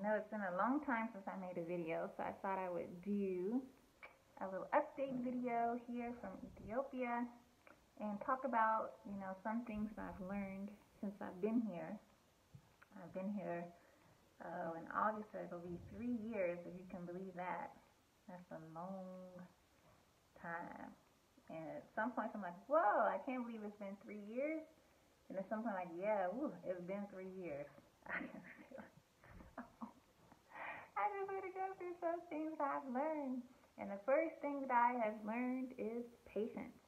know it's been a long time since I made a video, so I thought I would do a little update video here from Ethiopia and talk about, some things that I've learned since I've been here. I've been here in August, it'll be 3 years, if you can believe that. That's a long time. And at some points I'm like, whoa, I can't believe it's been 3 years. And at some point I'm like, yeah, it's been 3 years. I just want to go through some things that I've learned. And the first thing that I have learned is patience.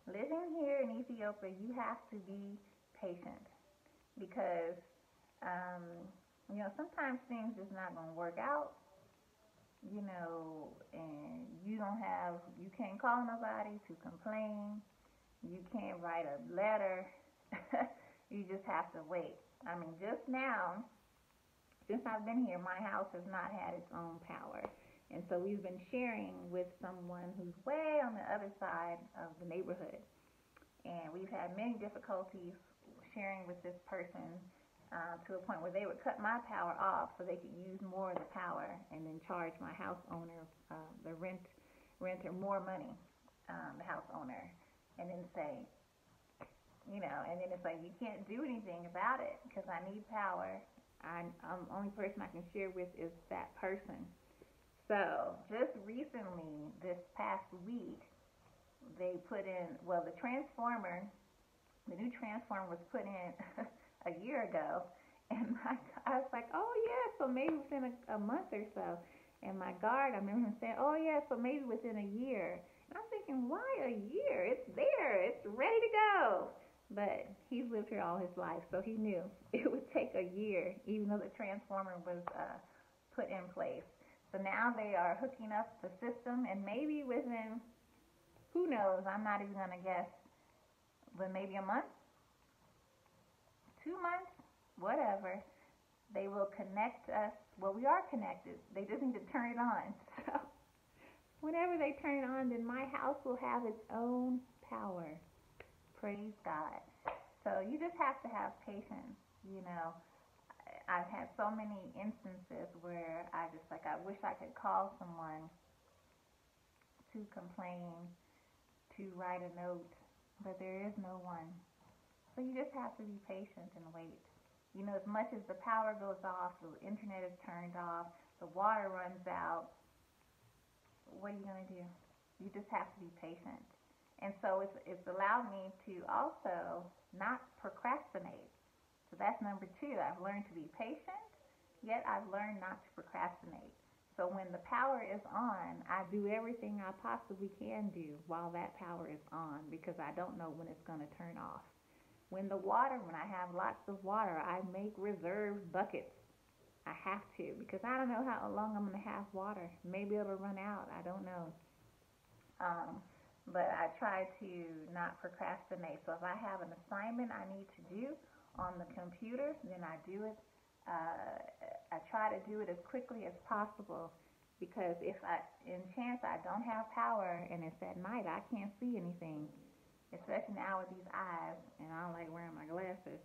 Living here in Ethiopia, you have to be patient because, sometimes things just not going to work out, and you can't call nobody to complain. You can't write a letter. You just have to wait. Just now, since I've been here, my house has not had its own power. And so we've been sharing with someone who's way on the other side of the neighborhood. And we've had many difficulties sharing with this person to a point where they would cut my power off so they could use more of the power and then charge my house owner, the renter, more money, the house owner. And then say, and then it's like, you can't do anything about it because I need power. The only person I can share with is that person. So just recently, this past week, they put in, the new transformer was put in a year ago, and I was like, oh yeah, so maybe within a month or so. And my guard, I remember him saying, oh yeah, so maybe within a year. And I'm thinking, why a year? It's there, it's ready to go. But he's lived here all his life, so he knew it would take a year, even though the transformer was put in place. So now they are hooking up the system, and maybe within, who knows, I'm not even going to guess, but maybe a month, 2 months, whatever, they will connect us. Well, we are connected. They just need to turn it on. So whenever they turn it on, then my house will have its own power. Praise God. So you just have to have patience. I've had so many instances where I wish I could call someone to complain, to write a note, but there is no one. So you just have to be patient and wait. As much as the power goes off, the internet is turned off, the water runs out, what are you going to do? You just have to be patient. And so it's allowed me to also not procrastinate. So that's number 2. I've learned to be patient, yet I've learned not to procrastinate. So when the power is on, I do everything I possibly can do while that power is on because I don't know when it's going to turn off. When I have lots of water, I make reserve buckets. I have to because I don't know how long I'm going to have water. Maybe it'll run out. I don't know. But I try to not procrastinate. So if I have an assignment I need to do on the computer, then I do it. I try to do it as quickly as possible because if in chance I don't have power and it's at night, I can't see anything, especially now with these eyes, and I don't like wearing my glasses,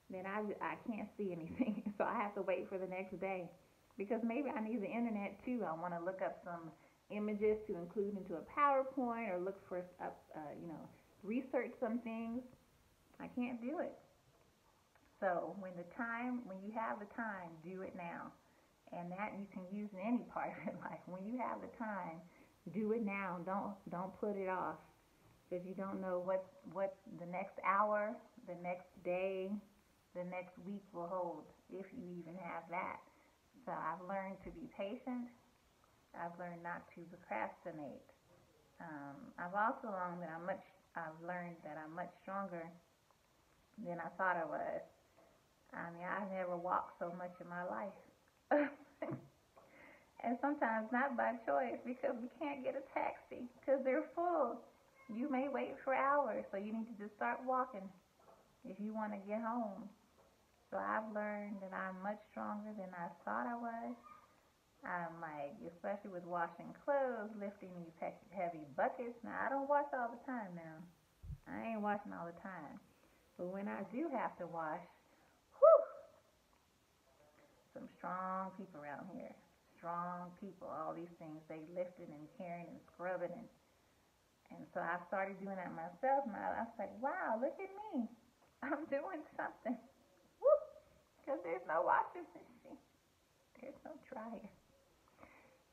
then I can't see anything. So I have to wait for the next day because maybe I need the internet too. I want to look up some images to include into a PowerPoint or look for research some things. I can't do it. So when you have the time, do it now. And that you can use in any part of your life. When you have the time, do it now. Don't put it off because you don't know what the next hour, the next day, the next week will hold, if you even have that. So I've learned to be patient. I've learned not to procrastinate. I've also learned that I'm much stronger than I thought I was. I've never walked so much in my life. And sometimes not by choice because we can't get a taxi because they're full. You may wait for hours, so you need to just start walking if you want to get home. So I've learned that I'm much stronger than I thought I was. I'm especially with washing clothes, lifting these heavy buckets. Now, I don't wash all the time now. I ain't washing all the time. But when I do have to wash, whew, some strong people around here. Strong people, all these things they lifting and carrying and scrubbing and so I started doing that myself. And I was like, wow, look at me. I'm doing something. Woo! Because there's no washing machine. There's no dryer.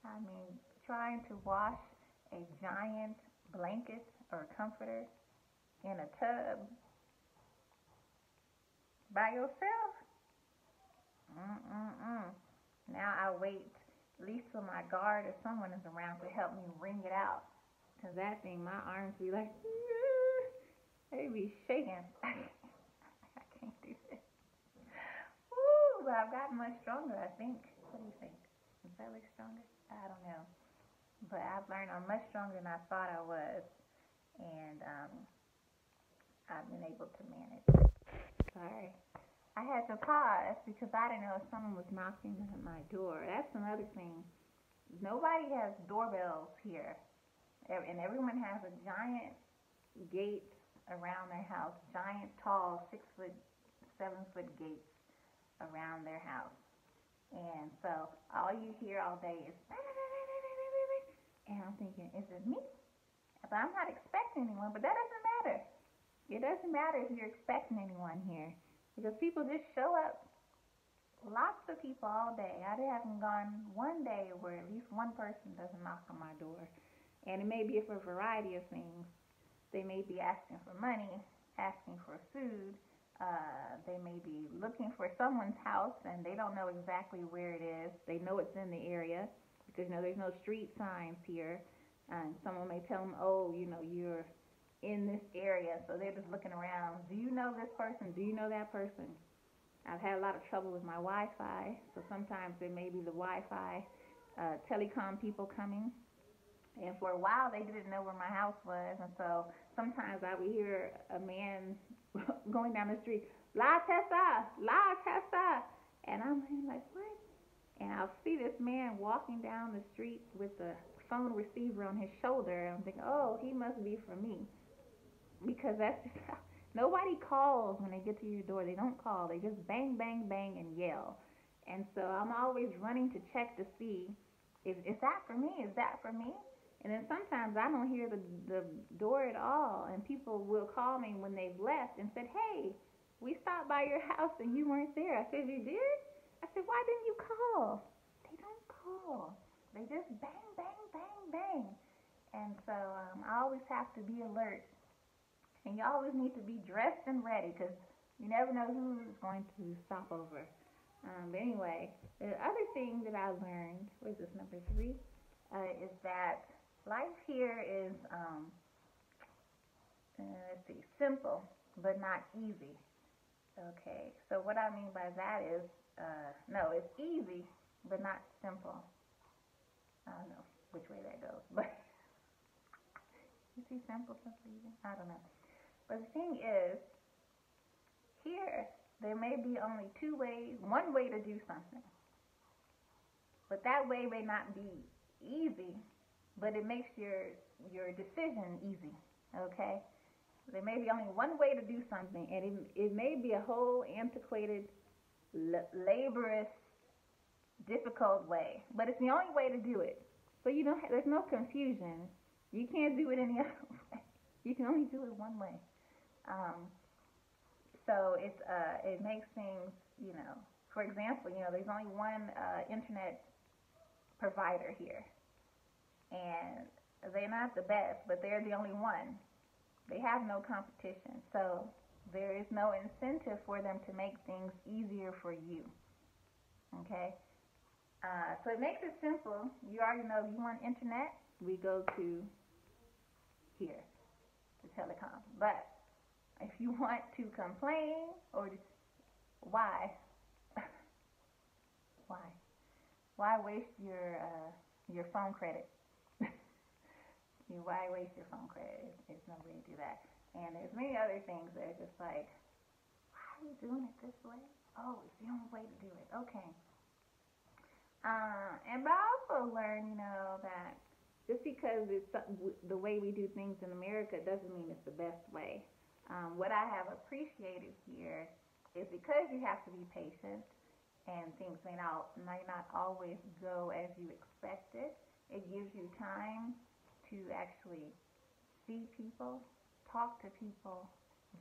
I mean, trying to wash a giant blanket or comforter in a tub by yourself? Now I wait at least till my guard or someone is around to help me wring it out. Because that thing, my arms be like, they be shaking. I can't do this. Woo, but I've gotten much stronger, I think. What do you think? Is that look stronger? I don't know. But I've learned I'm much stronger than I thought I was. And I've been able to manage. Sorry. I had to pause because I didn't know if someone was knocking at my door. That's another thing. Nobody has doorbells here. And everyone has a giant gate around their house. Giant, tall, 6 foot, 7 foot gates around their house. And so all you hear all day is and I'm thinking, is it me? But I'm not expecting anyone, but that doesn't matter. It doesn't matter if you're expecting anyone here. Because people just show up. Lots of people all day. I haven't gone one day where at least one person doesn't knock on my door. And it may be for a variety of things. They may be asking for money, asking for food. They may be looking for someone's house and they don't know exactly where it is. They know it's in the area because there's no street signs here. And someone may tell them, oh, you're in this area. So they're just looking around. Do you know this person? Do you know that person? I've had a lot of trouble with my Wi-Fi. So sometimes there may be the Wi-Fi telecom people coming. And for a while, they didn't know where my house was. And so sometimes I would hear a man going down the street, La Tessa, La Tessa. And I'm like, what? And I'll see this man walking down the street with the phone receiver on his shoulder. And I'm thinking, oh, he must be for me. Because that's just how, nobody calls when they get to your door. They don't call. They just bang, bang, bang, and yell. And so I'm always running to check to see, is that for me? Is that for me? And then sometimes I don't hear the door at all, and people will call me when they've left and said, hey, we stopped by your house and you weren't there. I said, you did? I said, why didn't you call? They don't call. They just bang, bang, bang, bang. And so I always have to be alert. And you always need to be dressed and ready because you never know who's going to stop over. But anyway, the other thing that I learned, what is this, number 3, is that life here is, simple, but not easy. Okay, so what I mean by that is, it's easy, but not simple. I don't know which way that goes, but you see simple, easy? I don't know. But the thing is, here, there may be only one way to do something. But that way may not be easy, but it makes your decision easy, okay? There may be only one way to do something, and it may be a whole antiquated, laborious, difficult way, but it's the only way to do it. So there's no confusion. You can't do it any other way. You can only do it one way. So it makes things, for example, there's only one internet provider here, and they're not the best, but they're the only one. They have no competition, so there is no incentive for them to make things easier for you. Okay? So it makes it simple. You already know if you want internet, we go to here, the telecom. But if you want to complain or why? Why waste your phone credit? Why waste your phone credit? There's no way to do that. And there's many other things that are just like, why are you doing it this way? Oh, it's the only way to do it. Okay. But I also learned, that just because it's the way we do things in America doesn't mean it's the best way. What I have appreciated here is because you have to be patient and things may not always go as you expected. It gives you time to actually see people, talk to people,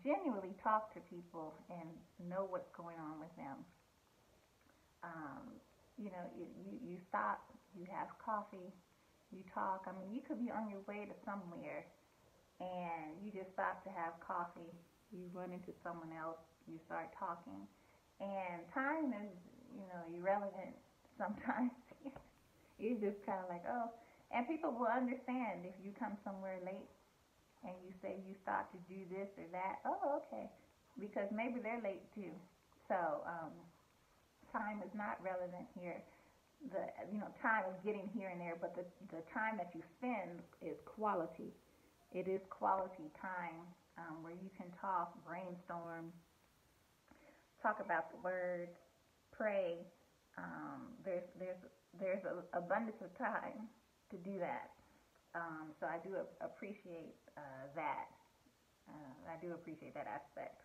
genuinely talk to people, and know what's going on with them. Um, you stop, you have coffee, you talk. I mean, you could be on your way to somewhere, and you just stop to have coffee. You run into someone else, you start talking, and time is, irrelevant sometimes. It's just kind of like, oh, and people will understand if you come somewhere late and you say you stopped to do this or that. Oh, okay, because maybe they're late too. So time is not relevant here. The time is getting here and there, but the time that you spend is quality. It is quality time where you can talk, brainstorm, talk about the word, pray. There's an abundance of time to do that. So I do appreciate that. I do appreciate that aspect.